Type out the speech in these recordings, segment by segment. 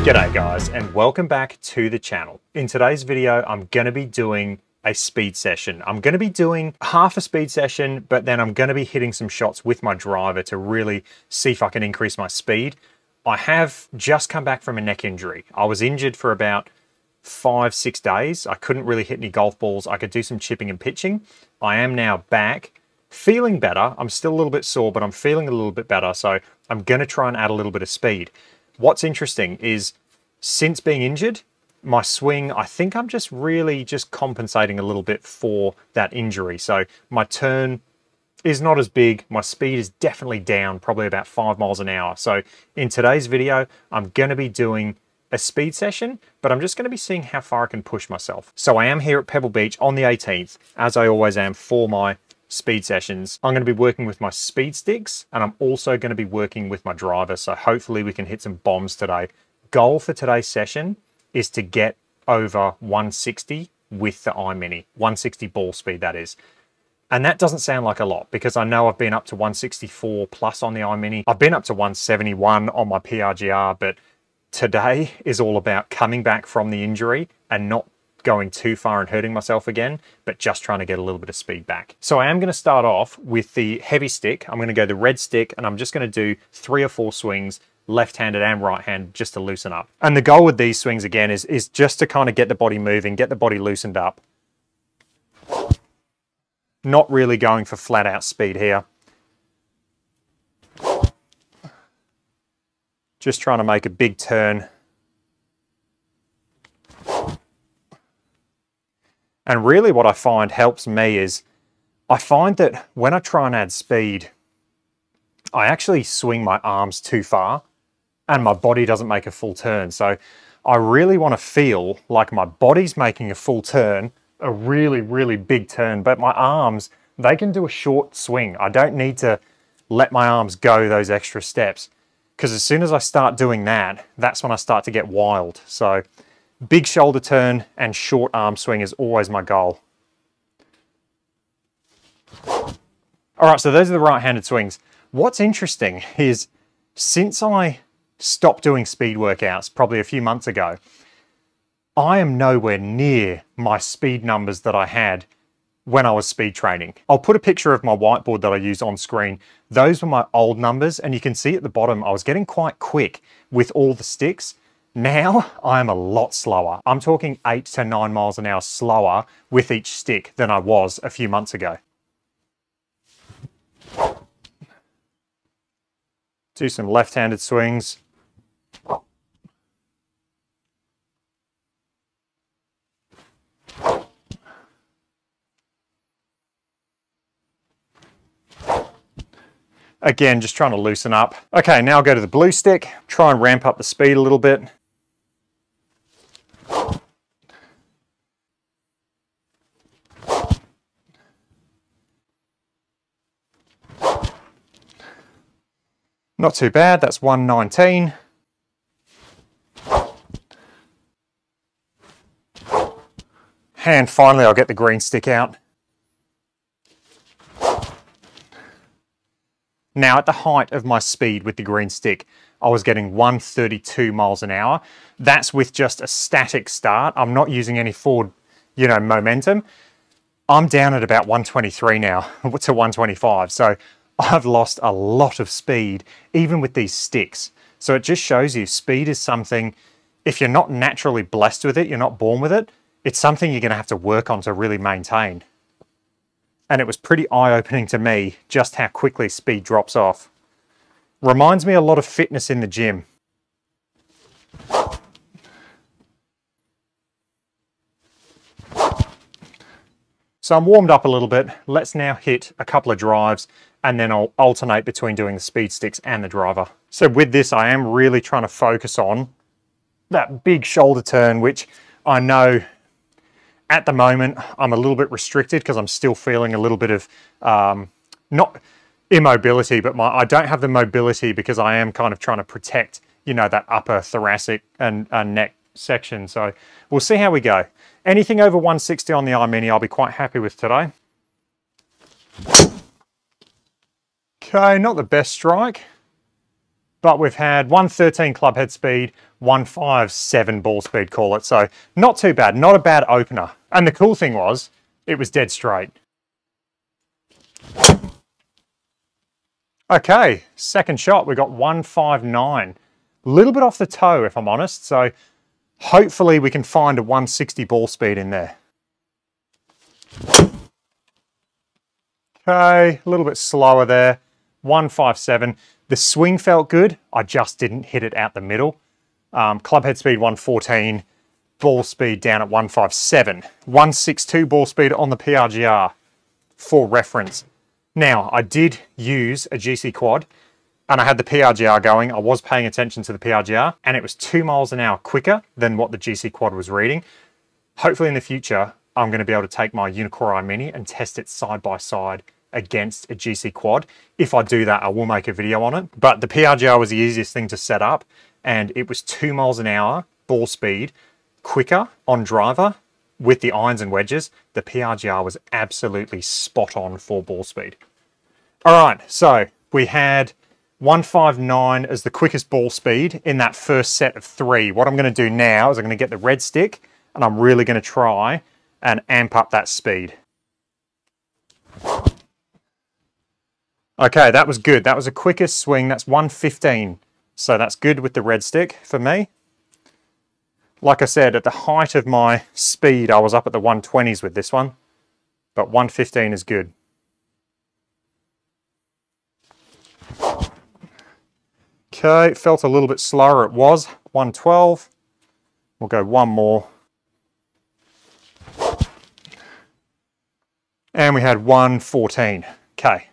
G'day guys, and welcome back to the channel. In today's video, I'm going to be doing a speed session. I'm going to be doing half a speed session, but then I'm going to be hitting some shots with my driver to really see if I can increase my speed. I have just come back from a neck injury. I was injured for about 5-6 days. I couldn't really hit any golf balls. I could do some chipping and pitching. I am now back, feeling better. I'm still a little bit sore, but I'm feeling a little bit better. So I'm going to try and add a little bit of speed. What's interesting is since being injured, my swing, I think I'm just really compensating a little bit for that injury. So my turn is not as big. My speed is definitely down, probably about 5 miles an hour. So in today's video, I'm going to be doing a speed session, but I'm just going to be seeing how far I can push myself. So I am here at Pebble Beach on the 18th, as I always am for my speed sessions. I'm going to be working with my speed sticks, and I'm also going to be working with my driver. So hopefully we can hit some bombs today. Goal for today's session is to get over 160 with the iMini, 160 ball speed that is. And that doesn't sound like a lot because I know I've been up to 164 plus on the iMini. I've been up to 171 on my PRGR, but today is all about coming back from the injury and not going too far and hurting myself again, but just trying to get a little bit of speed back. So I am going to start off with the heavy stick. I'm going to go the red stick, and I'm just going to do 3 or 4 swings, left-handed and right-handed, just to loosen up. And the goal with these swings again is just to kind of get the body moving, get the body loosened up. Not really going for flat-out speed here. Just trying to make a big turn. And really what I find helps me is I find that when I try and add speed, I actually swing my arms too far and my body doesn't make a full turn. So I really want to feel like my body's making a full turn, a really, really big turn, but my arms, they can do a short swing. I don't need to let my arms go those extra steps, because as soon as I start doing that, that's when I start to get wild. So big shoulder turn and short arm swing is always my goal. All right, so those are the right-handed swings. What's interesting is since I stopped doing speed workouts probably a few months ago, I am nowhere near my speed numbers that I had when I was speed training. I'll put a picture of my whiteboard that I use on screen. Those were my old numbers, and you can see at the bottom, I was getting quite quick with all the sticks. Now I'm a lot slower. I'm talking 8 to 9 miles an hour slower with each stick than I was a few months ago. Do some left-handed swings. Again, just trying to loosen up. Okay, now I'll go to the blue stick, try and ramp up the speed a little bit. Not too bad, that's 119. And finally I'll get the green stick out. Now at the height of my speed with the green stick, I was getting 132 miles an hour. That's with just a static start. I'm not using any forward, momentum. I'm down at about 123 now to 125. So I've lost a lot of speed, even with these sticks. So it just shows you speed is something, if you're not naturally blessed with it, you're not born with it, it's something you're going to have to work on to really maintain. And it was pretty eye-opening to me just how quickly speed drops off. Reminds me a lot of fitness in the gym. So I'm warmed up a little bit. Let's now hit a couple of drives, and then I'll alternate between doing the speed sticks and the driver. So with this, I am really trying to focus on that big shoulder turn, which I know at the moment I'm a little bit restricted because I'm still feeling a little bit of, not immobility, but I don't have the mobility because I am kind of trying to protect, that upper thoracic and neck section. So we'll see how we go. Anything over 160 on the iMini, I'll be quite happy with today. Okay, not the best strike. But we've had 113 club head speed, 157 ball speed, call it. So not too bad, not a bad opener. And the cool thing was, it was dead straight. Okay, second shot, we got 159. A little bit off the toe, if I'm honest. So hopefully we can find a 160 ball speed in there. Okay, a little bit slower there. 157. The swing felt good. I just didn't hit it out the middle. Club head speed 114. Ball speed down at 157. 162 ball speed on the PRGR for reference. Now, I did use a GC quad and I had the PRGR going. I was paying attention to the PRGR and it was 2 miles an hour quicker than what the GC quad was reading. Hopefully in the future, I'm going to be able to take my Unicore iMini and test it side by side against a GC quad. If I do that, I will make a video on it. But the PRGR was the easiest thing to set up and it was 2 miles an hour ball speed quicker on driver with the irons and wedges. The PRGR was absolutely spot on for ball speed. All right, so we had 159 as the quickest ball speed in that first set of 3. What I'm going to do now is I'm going to get the red stick and I'm really going to try and amp up that speed. Okay, that was good. That was the quickest swing. That's 115. So that's good with the red stick for me. Like I said, at the height of my speed, I was up at the 120s with this one, but 115 is good. Okay, felt a little bit slower. It was 112. We'll go one more. And we had 114. Okay.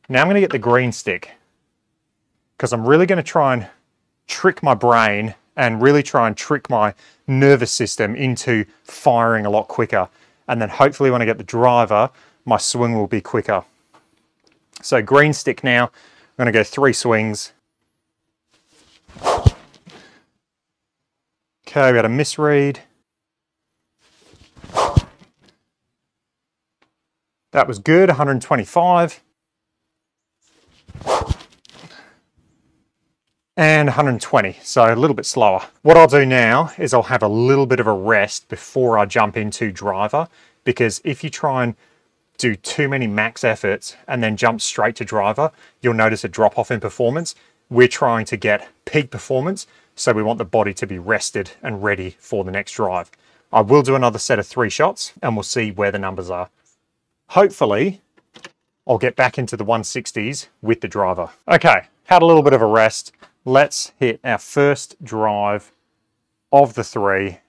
Now I'm going to get the green stick because I'm really going to try and trick my brain and really try and trick my nervous system into firing a lot quicker. And then hopefully when I get the driver, my swing will be quicker. So green stick now, I'm going to go 3 swings. Okay, we had a misread. That was good, 125. And 120, so a little bit slower. What I'll do now is I'll have a little bit of a rest before I jump into driver, because if you try and do too many max efforts and then jump straight to driver, you'll notice a drop off in performance. We're trying to get peak performance, so we want the body to be rested and ready for the next drive. I will do another set of 3 shots and we'll see where the numbers are. Hopefully, I'll get back into the 160s with the driver. Okay, had a little bit of a rest. Let's hit our first drive of the 3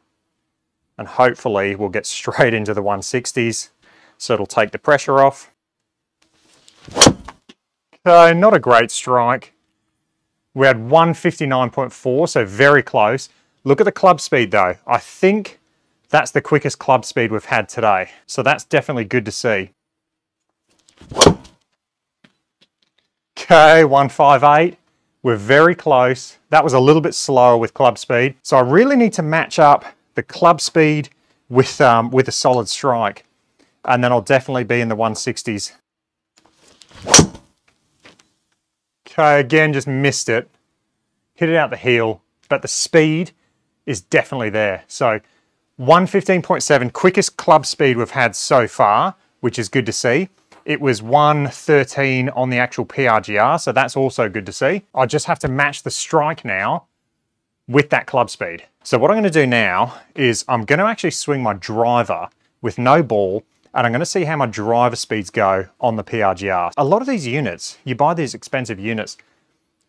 and hopefully we'll get straight into the 160s so it'll take the pressure off. Okay, not a great strike. We had 159.4, so very close. Look at the club speed though. I think that's the quickest club speed we've had today. So that's definitely good to see. Okay, 158. We're very close. That was a little bit slower with club speed. So I really need to match up the club speed with a solid strike. And then I'll definitely be in the 160s. Okay, again, just missed it. Hit it out the heel, but the speed is definitely there. So 115.7, quickest club speed we've had so far, which is good to see. It was 113 on the actual PRGR, so that's also good to see. I just have to match the strike now with that club speed. So what I'm gonna do now is I'm gonna actually swing my driver with no ball, and I'm gonna see how my driver speeds go on the PRGR. A lot of these units, you buy these expensive units,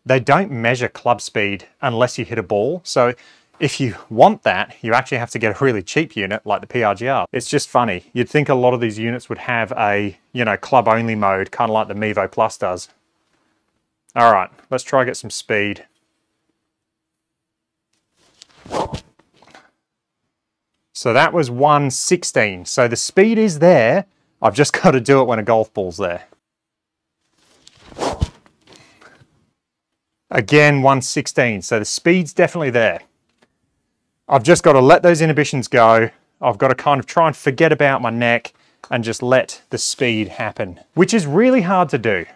they don't measure club speed unless you hit a ball. So if you want that, you actually have to get a really cheap unit like the PRGR. It's just funny. You'd think a lot of these units would have a, club only mode, kind of like the Mevo Plus does. All right, let's try get some speed. So that was 116. So the speed is there. I've just got to do it when a golf ball's there. Again, 116. So the speed's definitely there. I've just got to let those inhibitions go. I've got to kind of try and forget about my neck and just let the speed happen, which is really hard to do.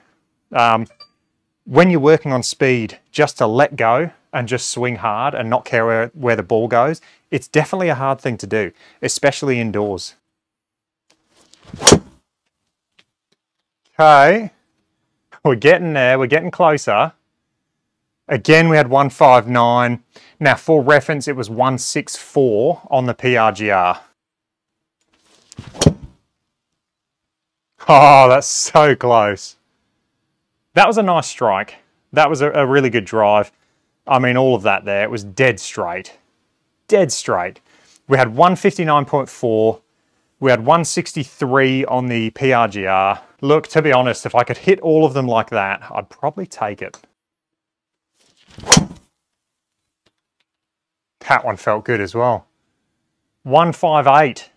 when you're working on speed, just to let go and just swing hard and not care where the ball goes, it's definitely a hard thing to do, especially indoors. Okay, we're getting there, we're getting closer. Again, we had 159. Now, for reference, it was 164 on the PRGR. Oh, that's so close. That was a nice strike. That was a really good drive. I mean, all of that there, it was dead straight. Dead straight. We had 159.4. We had 163 on the PRGR. Look, to be honest, if I could hit all of them like that, I'd probably take it. That one felt good as well. 158.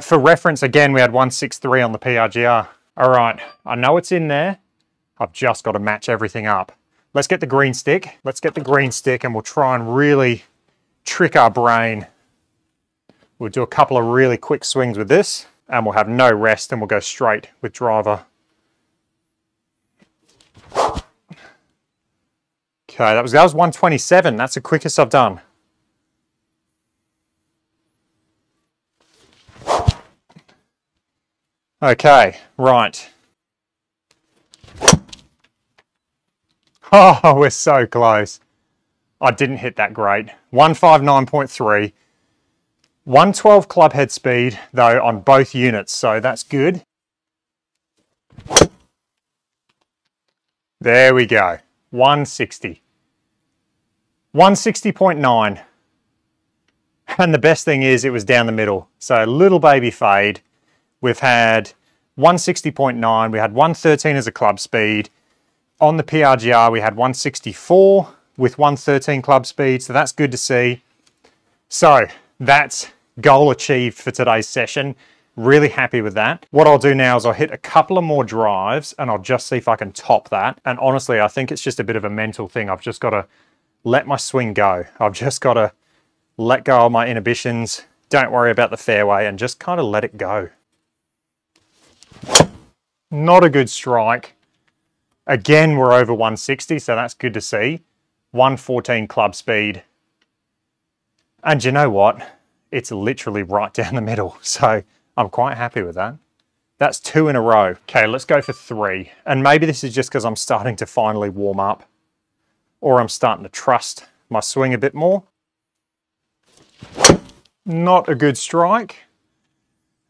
For reference, again, we had 163 on the PRGR. All right, I know it's in there. I've just got to match everything up. Let's get the green stick. Let's get the green stick and we'll try and really trick our brain. We'll do a couple of really quick swings with this and we'll have no rest and we'll go straight with driver. Okay, that was 127. That's the quickest I've done. Okay, right. Oh, we're so close. I didn't hit that great. 159.3. 112 club head speed, though, on both units, so that's good. There we go. 160. 160.9. And the best thing is it was down the middle. So little baby fade. We've had 160.9. We had 113 as a club speed. On the PRGR, we had 164 with 113 club speed. So that's good to see. So that's goal achieved for today's session. Really happy with that. What I'll do now is I'll hit a couple of more drives and I'll just see if I can top that. And honestly, I think it's just a bit of a mental thing. I've just got to let my swing go. I've just got to let go of my inhibitions. Don't worry about the fairway and just kind of let it go. Not a good strike. Again, we're over 160, so that's good to see. 114 club speed. And you know what? It's literally right down the middle. So I'm quite happy with that. That's 2 in a row. Okay, let's go for 3. And maybe this is just because I'm starting to finally warm up or I'm starting to trust my swing a bit more. Not a good strike.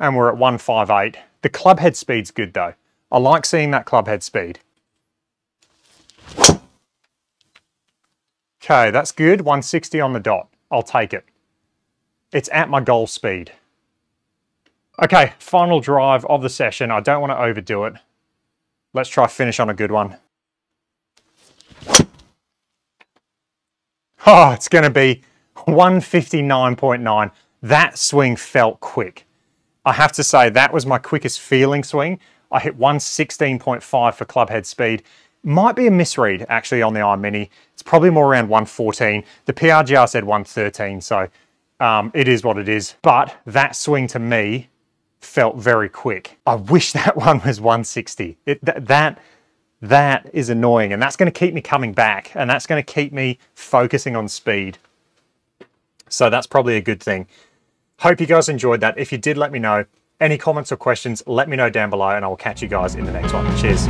And we're at 158. The club head speed's good though. I like seeing that club head speed. Okay, that's good. 160 on the dot. I'll take it. It's at my goal speed. Okay, final drive of the session. I don't want to overdo it. Let's try finish on a good one. Oh, it's going to be 159.9. That swing felt quick. I have to say that was my quickest feeling swing. I hit 116.5 for club head speed. Might be a misread actually on the iMini. It's probably more around 114. The PRGR said 113, so it is what it is. But that swing to me felt very quick. I wish that one was 160. That is annoying, and that's going to keep me coming back, and that's going to keep me focusing on speed. So that's probably a good thing. Hope you guys enjoyed that. If you did, let me know. Any comments or questions, let me know down below, and I will catch you guys in the next one. Cheers.